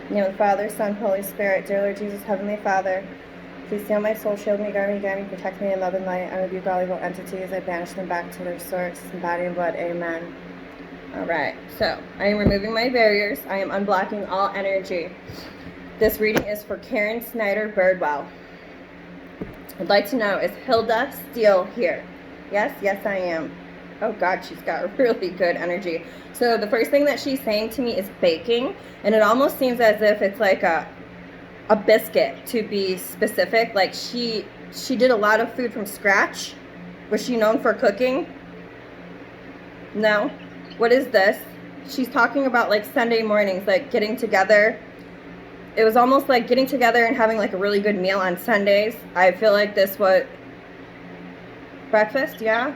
In the name of the Father, Son, Holy Spirit, dear Lord Jesus, Heavenly Father, please seal my soul, shield me, guard me, protect me in love and light. I rebuke all evil entities. I banish them back to their source in body and blood. Amen. All right, so I am removing my barriers. I am unblocking all energy. This reading is for Karen Snyder Birdwell. I'd like to know, is Hilda Steele here? Yes, yes, I am. Oh God, she's got really good energy. So the first thing that she's saying to me is baking, and it almost seems as if it's like a biscuit, to be specific. Like she did a lot of food from scratch. Was she known for cooking? No. What is this? She's talking about like Sunday mornings, like getting together. It was almost like getting together and having like a really good meal on Sundays. I feel like this was breakfast, yeah.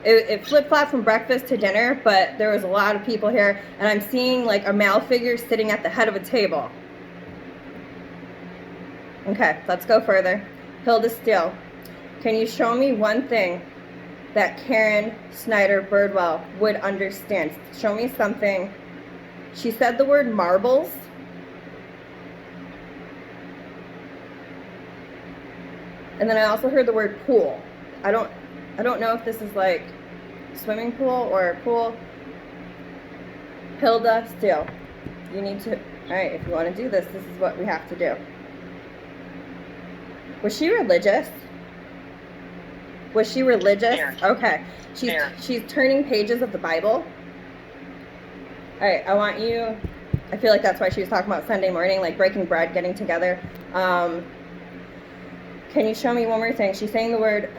It flip-flopped from breakfast to dinner, but there was a lot of people here, and I'm seeing like a male figure sitting at the head of a table. Okay, let's go further. Hilda Steele, can you show me one thing that Karen Snyder Birdwell would understand? Show me something. She said the word marbles. And then I also heard the word pool. I don't know if this is like swimming pool or a pool. Hilda Steele, you need to, all right, if you want to do this, this is what we have to do. Was she religious? Was she religious? Okay. She's turning pages of the Bible. All right, I want you, I feel like that's why she was talking about Sunday morning, like breaking bread, getting together. Can you show me one more thing? She's saying the word,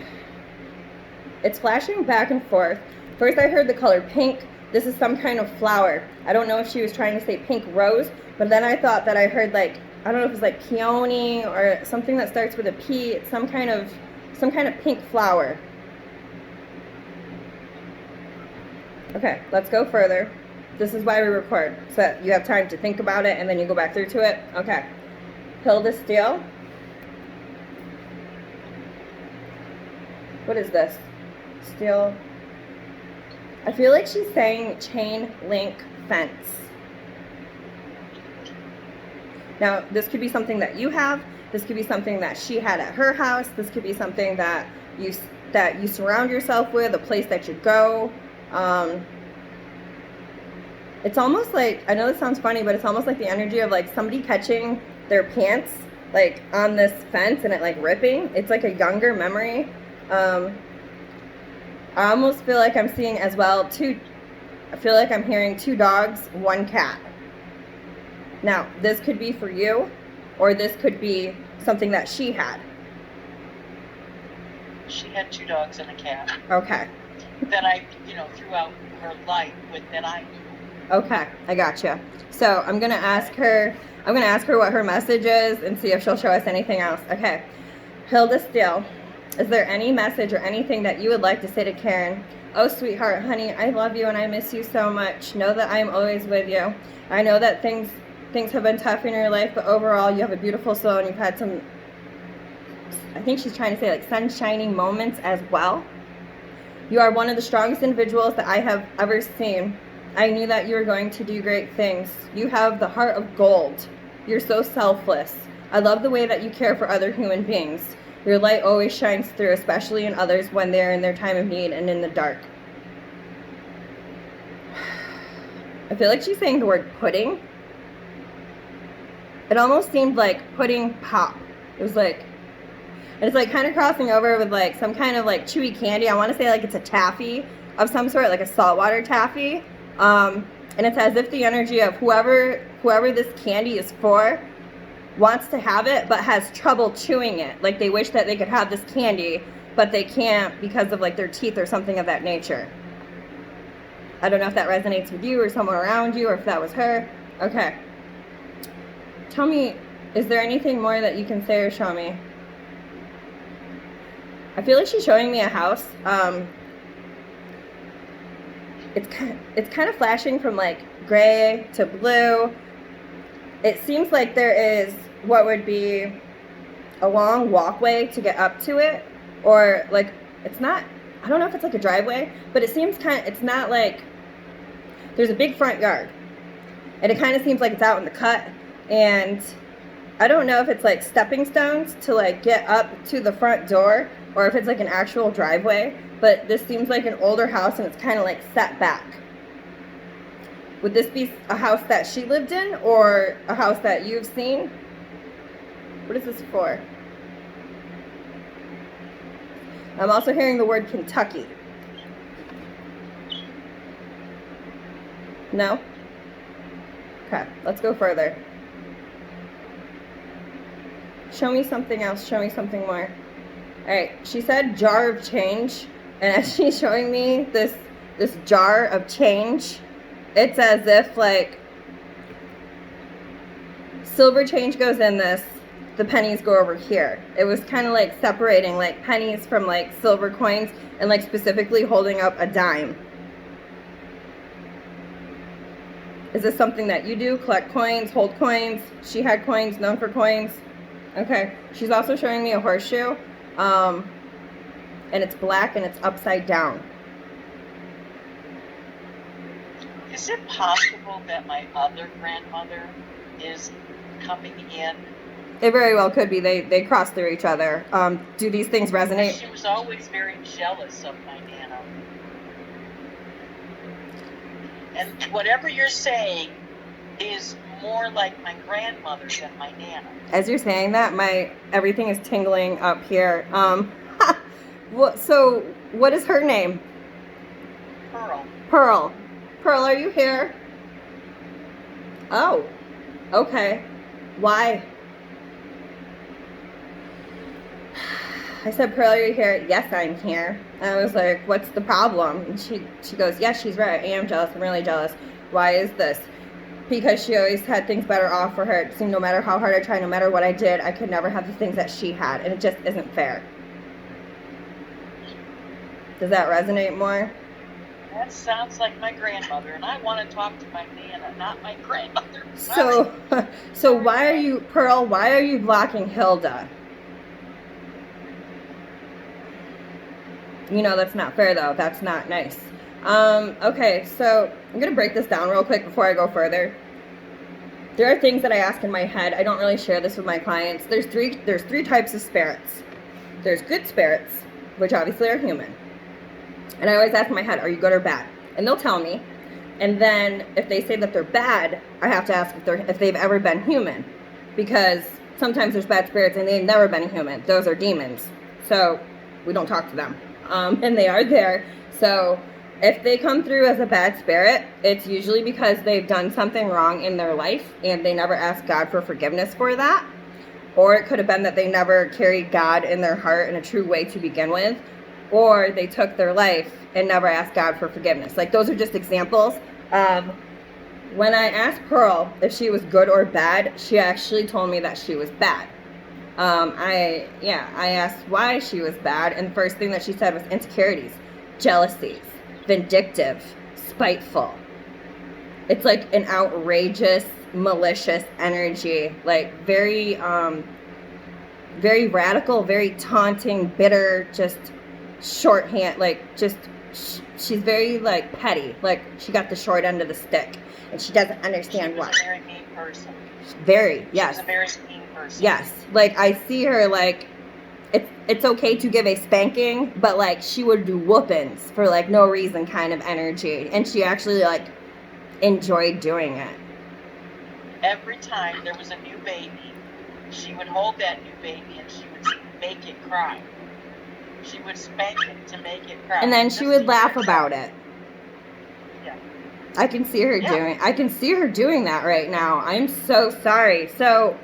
it's flashing back and forth. First I heard the color pink. This is some kind of flower. I don't know if she was trying to say pink rose, but then I thought that I heard like, I don't know if it's like peony or something that starts with a P. It's some kind of pink flower. Okay, let's go further. This is why we record, so that you have time to think about it and then you go back through to it. Okay. Hilda Steele. What is this? Steel. I feel like she's saying chain link fence. Now, this could be something that you have. This could be something that she had at her house. This could be something that you surround yourself with, a place that you go. It's almost like, I know this sounds funny, but it's almost like the energy of like somebody catching their pants like on this fence and it like ripping. It's like a younger memory. I almost feel like I'm seeing as well I feel like I'm hearing 2 dogs, 1 cat. Now, this could be for you, or this could be something that she had. She had 2 dogs and a cat. Okay. That I, threw out her life with that I knew. Okay, I gotcha. So I'm gonna ask her what her message is and see if she'll show us anything else. Okay. Hilda Steele, is there any message or anything that you would like to say to Karen? Oh, sweetheart, honey, I love you and I miss you so much. Know that I am always with you. I know that things have been tough in your life, but overall you have a beautiful soul and you've had some, I think she's trying to say like sun-shining moments as well. You are one of the strongest individuals that I have ever seen. I knew that you were going to do great things. You have the heart of gold. You're so selfless. I love the way that you care for other human beings. Your light always shines through, especially in others when they're in their time of need and in the dark. I feel like she's saying the word pudding. It almost seemed like pudding pop. It was like, and it's like kind of crossing over with like some kind of like chewy candy. I want to say like it's a taffy of some sort, like a saltwater taffy. And it's as if the energy of whoever this candy is for wants to have it but has trouble chewing it. Like they wish that they could have this candy but they can't because of like their teeth or something of that nature. I don't know if that resonates with you or someone around you or if that was her. Okay. Tell me, is there anything more that you can say or show me? I feel like she's showing me a house. It's kind of flashing from like gray to blue. It seems like there is what would be a long walkway to get up to it, or like it's not, I don't know if it's like a driveway, but it seems it's not like, there's a big front yard, and it kind of seems like it's out in the cut, and I don't know if it's like stepping stones to like get up to the front door or if it's like an actual driveway, but this seems like an older house and it's kind of like set back. Would this be a house that she lived in or a house that you've seen? What is this for? I'm also hearing the word Kentucky. No? Okay, let's go further. Show me something else. Show me something more. All right, she said jar of change, and as she's showing me this jar of change, it's as if like silver change goes in this, the pennies go over here. It was kind of like separating like pennies from like silver coins and like specifically holding up a dime. Is this something that you do? Collect coins, hold coins? She had coins, known for coins. Okay. She's also showing me a horseshoe. And it's black and it's upside down. Is it possible that my other grandmother is coming in? It very well could be. They cross through each other. Do these things resonate? She was always very jealous of my Nana. And whatever you're saying is more like my grandmother than my Nana. As you're saying that, everything is tingling up here. So what is her name? Pearl. Pearl. Pearl, are you here? Oh, okay. Why? I said, Pearl, are you here? Yes, I'm here. I was like, what's the problem? And she goes, yes, she's right. I am jealous. I'm really jealous. Why is this? Because she always had things better off for her. It seemed no matter how hard I tried, no matter what I did, I could never have the things that she had. And it just isn't fair. Does that resonate more? That sounds like my grandmother, and I want to talk to my Nana, not my grandmother. So why are you, Pearl, why are you blocking Hilda? You know, that's not fair, though. That's not nice. Okay, so I'm going to break this down real quick before I go further. There are things that I ask in my head. I don't really share this with my clients. There's three types of spirits. There's good spirits, which obviously are human. And I always ask in my head, are you good or bad? And they'll tell me. And then if they say that they're bad, I have to ask if they've ever been human. Because sometimes there's bad spirits and they've never been human. Those are demons. So we don't talk to them. And they are there. So if they come through as a bad spirit, it's usually because they've done something wrong in their life and they never asked God for forgiveness for that. Or it could have been that they never carried God in their heart in a true way to begin with. Or they took their life and never asked God for forgiveness. Like, those are just examples. When I asked Pearl if she was good or bad, she actually told me that she was bad. I asked why she was bad, and the first thing that she said was insecurities, jealousies, vindictive, spiteful. It's like an outrageous, malicious energy, like very radical, very taunting, bitter, just shorthand, like just she's very like petty, like she got the short end of the stick, and she doesn't understand why. She's a very mean person. Very, yes. She's a very mean person. Yes, like I see her like it's okay to give a spanking, but like she would do whoopings for like no reason kind of energy, and she actually like enjoyed doing it. Every time there was a new baby, she would hold that new baby and she would make it cry. She would spank it to make it cry. And then she would laugh about it. Yeah. I can see her doing that right now. I'm so sorry. So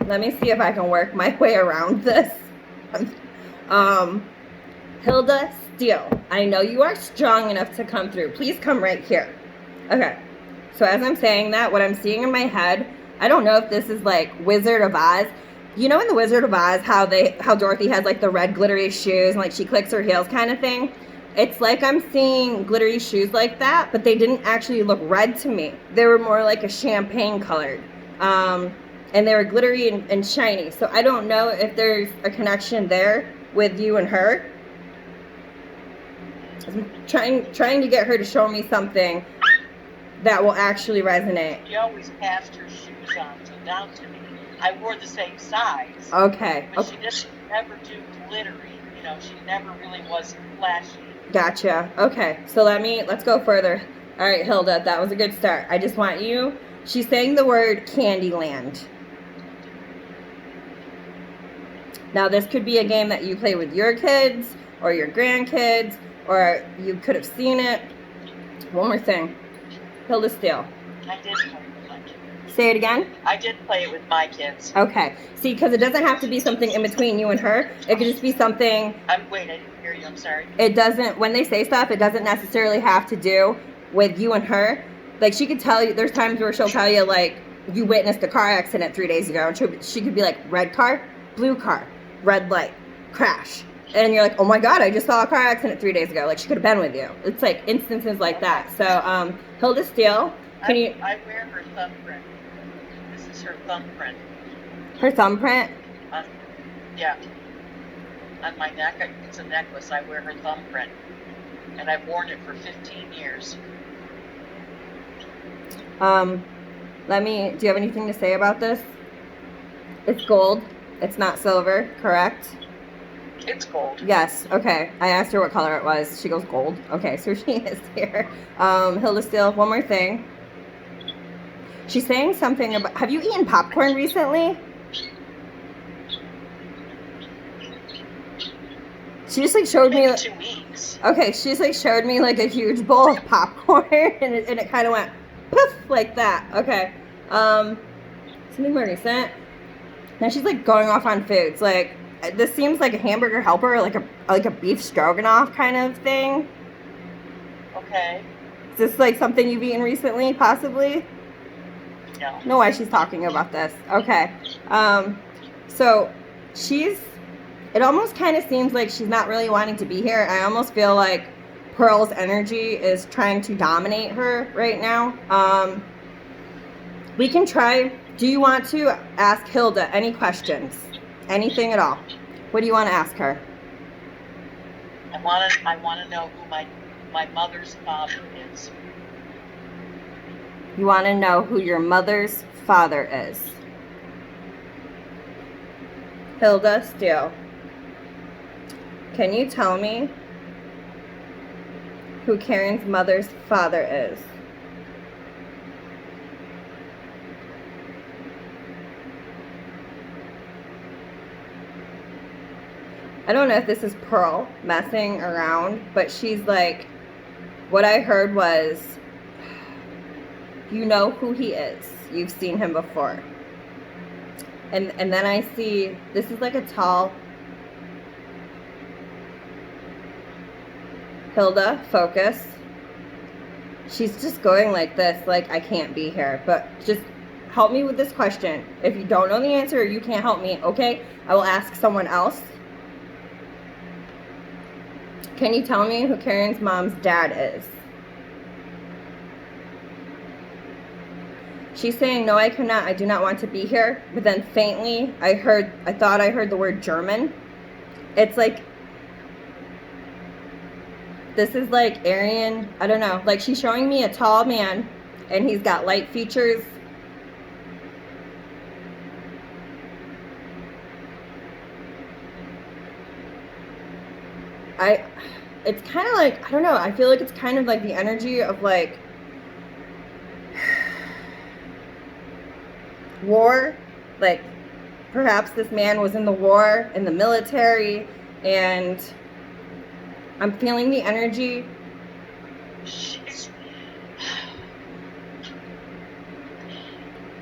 let me see if I can work my way around this. Hilda Steele, I know you are strong enough to come through. Please come right here. Okay. So as I'm saying that, what I'm seeing in my head, I don't know if this is like Wizard of Oz. You know in the Wizard of Oz how Dorothy has like the red glittery shoes and like she clicks her heels kind of thing? It's like I'm seeing glittery shoes like that, but they didn't actually look red to me. They were more like a champagne colored. And they were glittery and shiny. So I don't know if there's a connection there with you and her. I'm trying to get her to show me something that will actually resonate. She always passed her shoes on down to me. I wore the same size, Okay. but she didn't ever do glittery. She never really was flashy. Gotcha. Okay. So let's go further. All right, Hilda, that was a good start. I just want you, she's saying the word Candyland. Now, this could be a game that you play with your kids or your grandkids, or you could have seen it. One more thing. Hilda Steele. I did play with my kids. Say it again. I did play it with my kids. Okay. See, because it doesn't have to be something in between you and her. It could just be something. Wait, I didn't hear you. I'm sorry. It doesn't, when they say stuff, it doesn't necessarily have to do with you and her. Like, she could tell you, there's times where she'll tell you, like, you witnessed a car accident 3 days ago. And she could be like, red car, blue car, red light, crash. And you're like, oh my God, I just saw a car accident 3 days ago. Like, she could have been with you. It's like instances like that. So, Hilda Steele, can you? I wear her thumbprint. This is her thumbprint. Her thumbprint? Yeah. On my neck, it's a necklace. I wear her thumbprint. And I've worn it for 15 years. Do you have anything to say about this? It's gold. It's not silver, correct? It's gold. Yes. Okay. I asked her what color it was. She goes gold. Okay, so she is here. Hilda Steele, one more thing. She's saying something about, have you eaten popcorn recently? She just like showed me. Maybe 2 weeks. Okay, she just like showed me like a huge bowl of popcorn and it kind of went poof like that. Okay. Something more recent. Now she's like going off on foods. Like, this seems like a hamburger helper, like a beef stroganoff kind of thing. Okay. Is this like something you've eaten recently, possibly? No. Know why she's talking about this. Okay. So it almost kind of seems like she's not really wanting to be here. I almost feel like Pearl's energy is trying to dominate her right now. We can try. Do you want to ask Hilda any questions? Anything at all? What do you want to ask her? I want to know who my mother's father is. You want to know who your mother's father is? Hilda Steele, can you tell me who Karen's mother's father is? I don't know if this is Pearl messing around, but she's like, what I heard was, you know who he is. You've seen him before. And then I see, this is like a tall, Hilda, focus. She's just going like this, like, I can't be here, but just help me with this question. If you don't know the answer or you can't help me, okay, I will ask someone else. Can you tell me who Karen's mom's dad is? She's saying, no, I cannot. I do not want to be here. But then faintly, I thought I heard the word German. It's like, this is like Aryan, I don't know. Like, she's showing me a tall man, and he's got light features. It's kind of like, I don't know, I feel like it's kind of like the energy of like war. Like, perhaps this man was in the war, in the military, and I'm feeling the energy.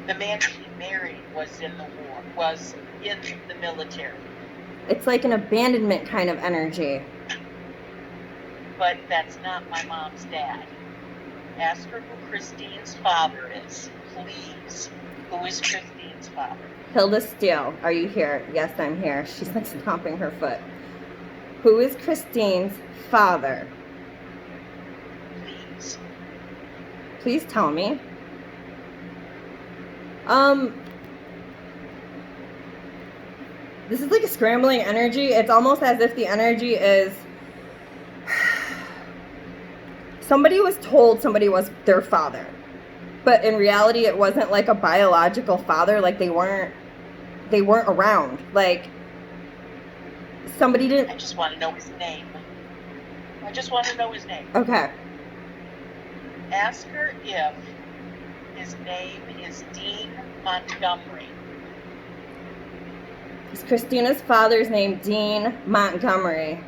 The man she married was in the war, was in the military. It's like an abandonment kind of energy. But that's not my mom's dad. Ask her who Christine's father is, please. Who is Christine's father? Hilda Steele, are you here? Yes, I'm here. She's like stomping her foot. Who is Christine's father? Please. Please tell me. This is like a scrambling energy. It's almost as if the energy is somebody was told somebody was their father. But in reality, it wasn't like a biological father. Like they weren't around. Like somebody I didn't. just want to know his name. I just want to know his name. Okay. Ask her if his name is Dean Montgomery. Is Christina's father's name Dean Montgomery?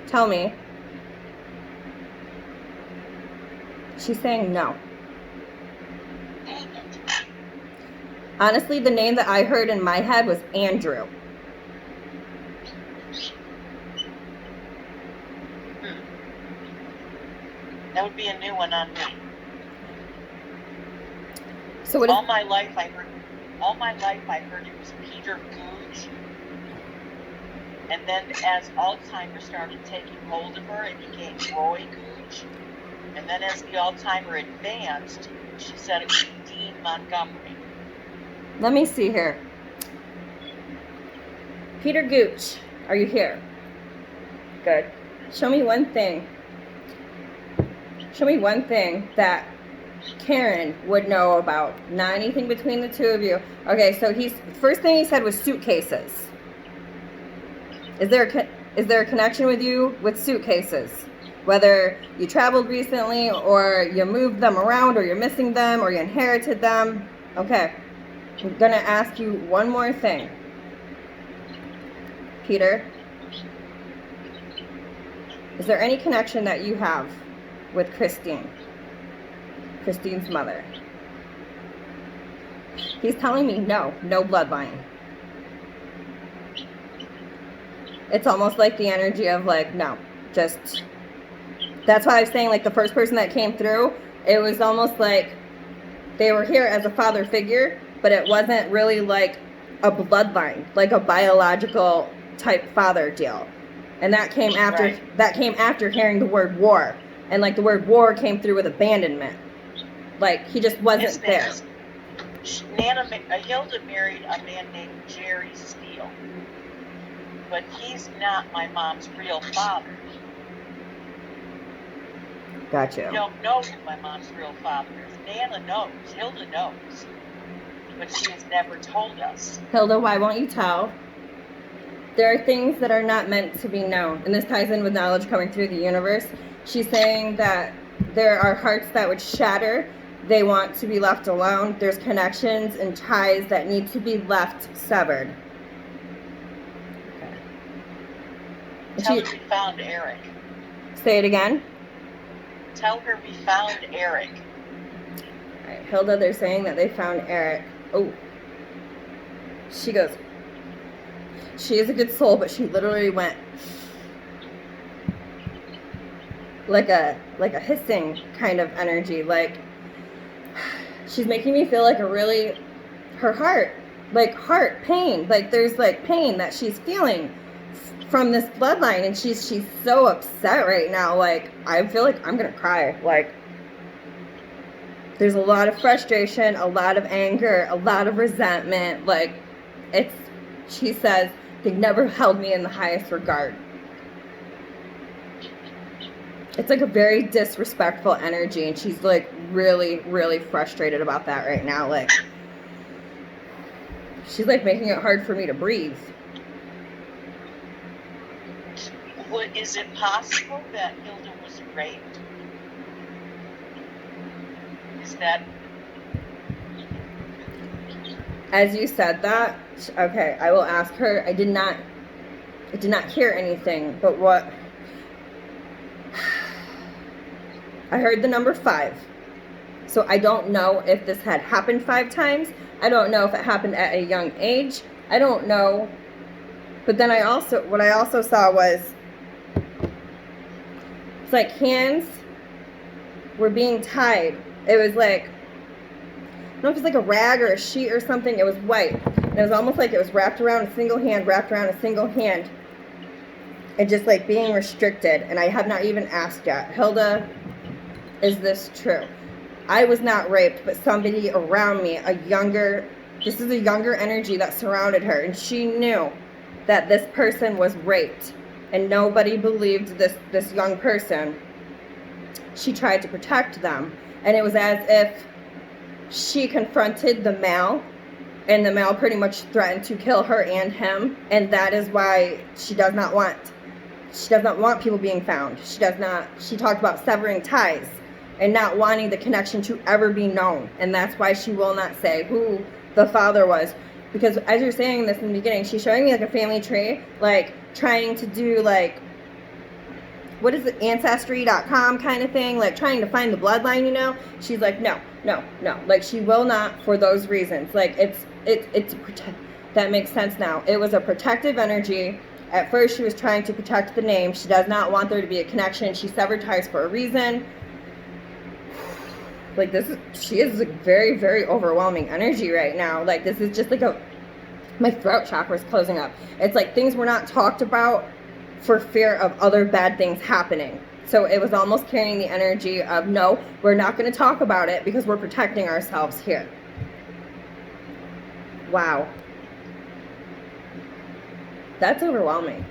Tell me. She's saying no. Dang it. Honestly, the name that I heard in my head was Andrew. That would be a new one on me. So what is, All my life I heard it was Peter Gooch. And then as Alzheimer's started taking hold of her, it became Roy Gooch. And then as the Alzheimer advanced, she said it was Dean Montgomery. let me see here. Peter Gooch, are you here? Good. Show me one thing. Show me one thing that Karen would know about. Not anything between the two of you. Okay, so first thing he said was suitcases. Is there a connection with you with suitcases? Whether you traveled recently or you moved them around or you're missing them or you inherited them. Okay. I'm going to ask you one more thing. Peter, is there any connection that you have with Christine's mother? He's telling me no bloodline. It's almost like the energy of like, no, just, that's why I was saying like the first person that came through, it was almost like they were here as a father figure, but it wasn't really like a bloodline, like a biological type father deal. And that came after, Right. that came after hearing the word war. And like the word war came through with abandonment. Like he just wasn't there. Hilda married a man named Jerry Steele. But he's not my mom's real father. Gotcha. We don't know who my mom's real father is. Nana knows. Hilda knows. But she has never told us. Hilda, why won't you tell? There are things that are not meant to be known. And this ties in with knowledge coming through the universe. She's saying that there are hearts that would shatter. They want to be left alone. There's connections and ties that need to be left severed. Tell her we found Eric. Say it again. Tell her we found Eric. All right, Hilda, they're saying that they found Eric. Oh. She goes, she is a good soul, but she literally went like a hissing kind of energy. Like she's making me feel like her heart pain. Like there's like pain that she's feeling from this bloodline, and she's so upset right now. Like I feel like I'm gonna cry. Like there's a lot of frustration, a lot of anger, a lot of resentment. Like she says they never held me in the highest regard. It's like a very disrespectful energy, and she's like really, really frustrated about that right now. Like she's like making it hard for me to breathe. Is it possible that Hilda was raped? Is that... As you said that, okay, I will ask her. I did not hear anything, but what I heard the number 5. So I don't know if this had happened 5 times. I don't know if it happened at a young age. I don't know. But then what I also saw was it's like hands were being tied. It was like, I don't know if it's like a rag or a sheet or something. It was white. And it was almost like it was wrapped around a single hand, and just like being restricted. And I have not even asked yet. Hilda, is this true? I was not raped, but somebody around me, this is a younger energy that surrounded her, and she knew that this person was raped, and nobody believed this young person. She tried to protect them, and it was as if she confronted the male, and the male pretty much threatened to kill her and him, and that is why she does not want people being found. She talked about severing ties and not wanting the connection to ever be known, and that's why she will not say who the father was. Because as you're saying this in the beginning, she's showing me like a family tree, like trying to do like, what is it, Ancestry.com kind of thing, like trying to find the bloodline, you know? She's like, no. Like, she will not for those reasons. Like, that makes sense now. It was a protective energy. At first, she was trying to protect the name. She does not want there to be a connection. She severed ties for a reason. Like, she is a very, very overwhelming energy right now. Like, this is just like my throat chakra is closing up. It's like things were not talked about for fear of other bad things happening. So it was almost carrying the energy of, no, we're not going to talk about it because we're protecting ourselves here. Wow. That's overwhelming.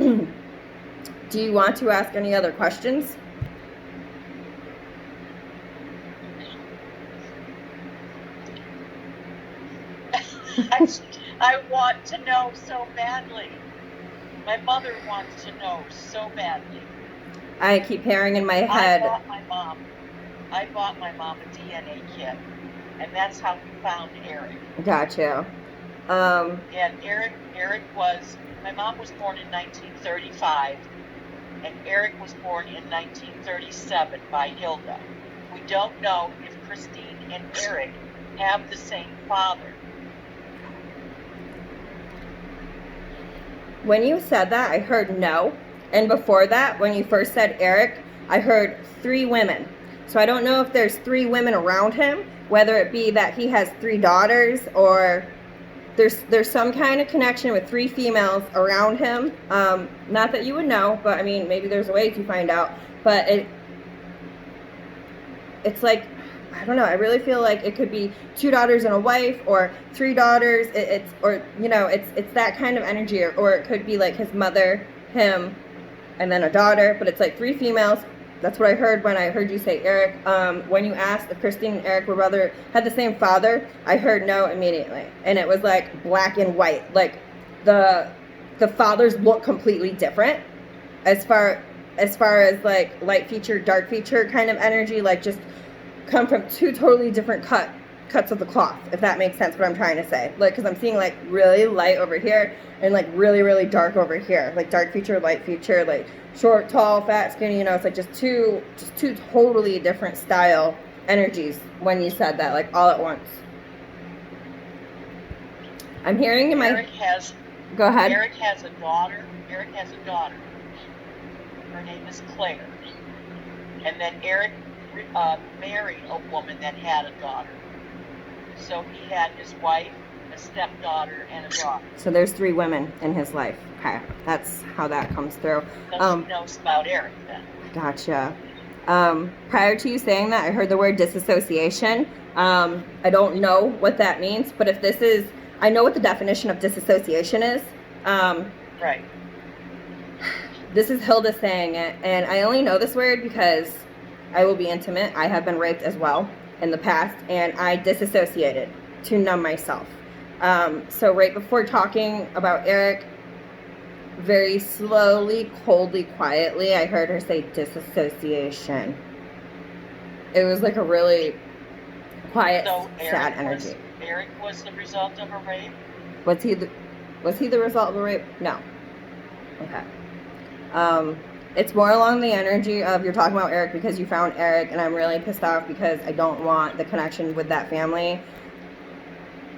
Do you want to ask any other questions? I want to know so badly. My mother wants to know so badly. I keep hearing in my head. I bought my mom a DNA kit, and that's how we found Eric. Gotcha. And Eric was, my mom was born in 1935, and Eric was born in 1937 by Hilda. We don't know if Christine and Eric have the same father. When you said that, I heard no. And before that, when you first said Eric, I heard 3 women. So I don't know if there's 3 women around him, whether it be that he has 3 daughters or there's some kind of connection with 3 females around him. Not that you would know, but I mean, maybe there's a way to find out. But it's like, I don't know, I really feel like it could be 2 daughters and a wife, or 3 daughters. It's that kind of energy, or it could be like his mother, him, and then a daughter. But it's like 3 females. That's what I heard when I heard you say Eric. When you asked if Christine and Eric had the same father, I heard no immediately, and it was like black and white. Like the fathers look completely different, as far as like light feature, dark feature kind of energy. Like just come from 2 totally different cuts of the cloth, if that makes sense what I'm trying to say. Like, because I'm seeing like really light over here and like really, really dark over here. Like dark feature, light feature, like short, tall, fat, skinny, you know, it's like just two totally different style energies when you said that, like all at once. I'm hearing in my... Go ahead. Eric has a daughter. Her name is Claire. And then Eric married a woman that had a daughter. So he had his wife, a stepdaughter, and a daughter. So there's 3 women in his life. Okay, that's how that comes through. So she knows about Eric then. Gotcha. Prior to you saying that, I heard the word disassociation. I don't know what that means, but if this is, I know what the definition of disassociation is. Right. This is Hilda saying it, and I only know this word because I will be intimate. I have been raped as well in the past, and I disassociated to numb myself. So right before talking about Eric, very slowly, coldly, quietly, I heard her say disassociation. It was like a really quiet, sad energy. Eric was the result of a rape? Was he the result of a rape? No. Okay. It's more along the energy of, you're talking about Eric because you found Eric, and I'm really pissed off because I don't want the connection with that family.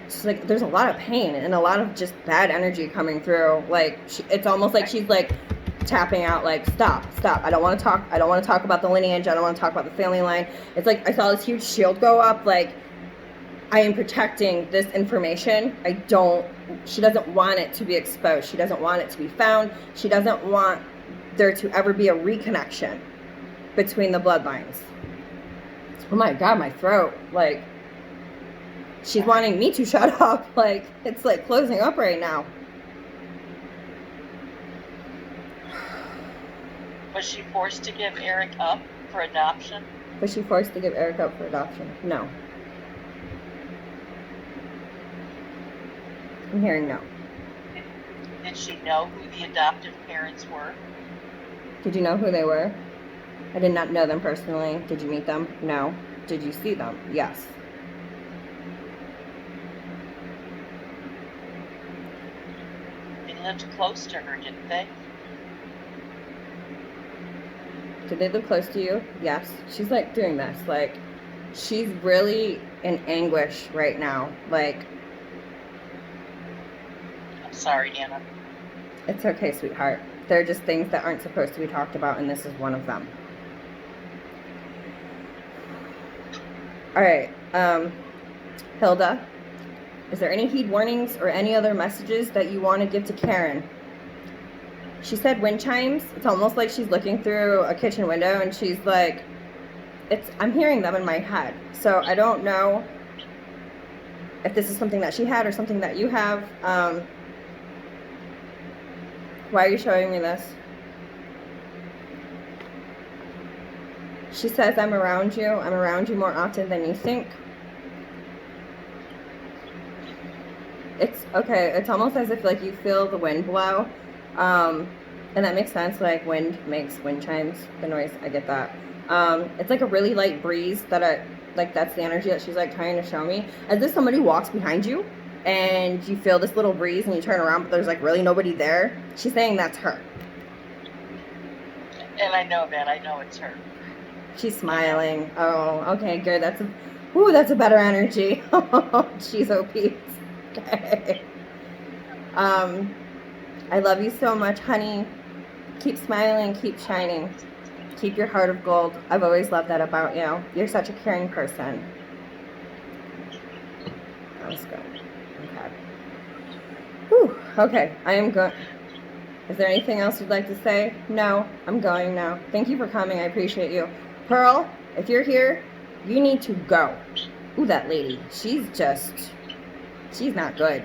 It's like there's a lot of pain and a lot of just bad energy coming through. Like it's almost like she's like tapping out, like stop. I don't want to talk about the lineage. I don't want to talk about the family line. It's like I saw this huge shield go up, like I am protecting this information. She doesn't want it to be exposed. She doesn't want it to be found. She doesn't want there to ever be a reconnection between the bloodlines. Oh my God, my throat. Like, she's wanting me to shut up. Like, it's like closing up right now. Was she forced to give Eric up for adoption? Was she forced to give Eric up for adoption? No. I'm hearing no. Did she know who the adoptive parents were? Did you know who they were? I did not know them personally. Did you meet them? No. Did you see them? Yes. They lived close to her, didn't they? Did they live close to you? Yes. She's like doing this. Like, she's really in anguish right now. Like, I'm sorry, Anna. it's okay, sweetheart. They're just things that aren't supposed to be talked about, and this is one of them. All right. Hilda, is there any heed warnings or any other messages that you want to give to Karen? She said wind chimes. It's almost like she's looking through a kitchen window and she's like, I'm hearing them in my head. So I don't know if this is something that she had or something that you have. Why are you showing me this? She says, I'm around you. I'm around you more often than you think. It's okay. It's almost as if like you feel the wind blow. And that makes sense. Like wind makes wind chimes, the noise. I get that. It's like a really light breeze that that's the energy that she's like trying to show me. As if somebody walks behind you and you feel this little breeze and you turn around, but there's like really nobody there. She's saying that's her. And I know that. I know it's her. She's smiling. Oh, okay, good. That's a better energy. She's OP. Okay. I love you so much, honey. Keep smiling, keep shining. Keep your heart of gold. I've always loved that about you. You're such a caring person. That was good. Okay. Whew. Okay, I am going. Is there anything else you'd like to say? No, I'm going now. Thank you for coming. I appreciate you. Pearl, if you're here, you need to go. Ooh, that lady. She's not good.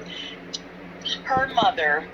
Her mother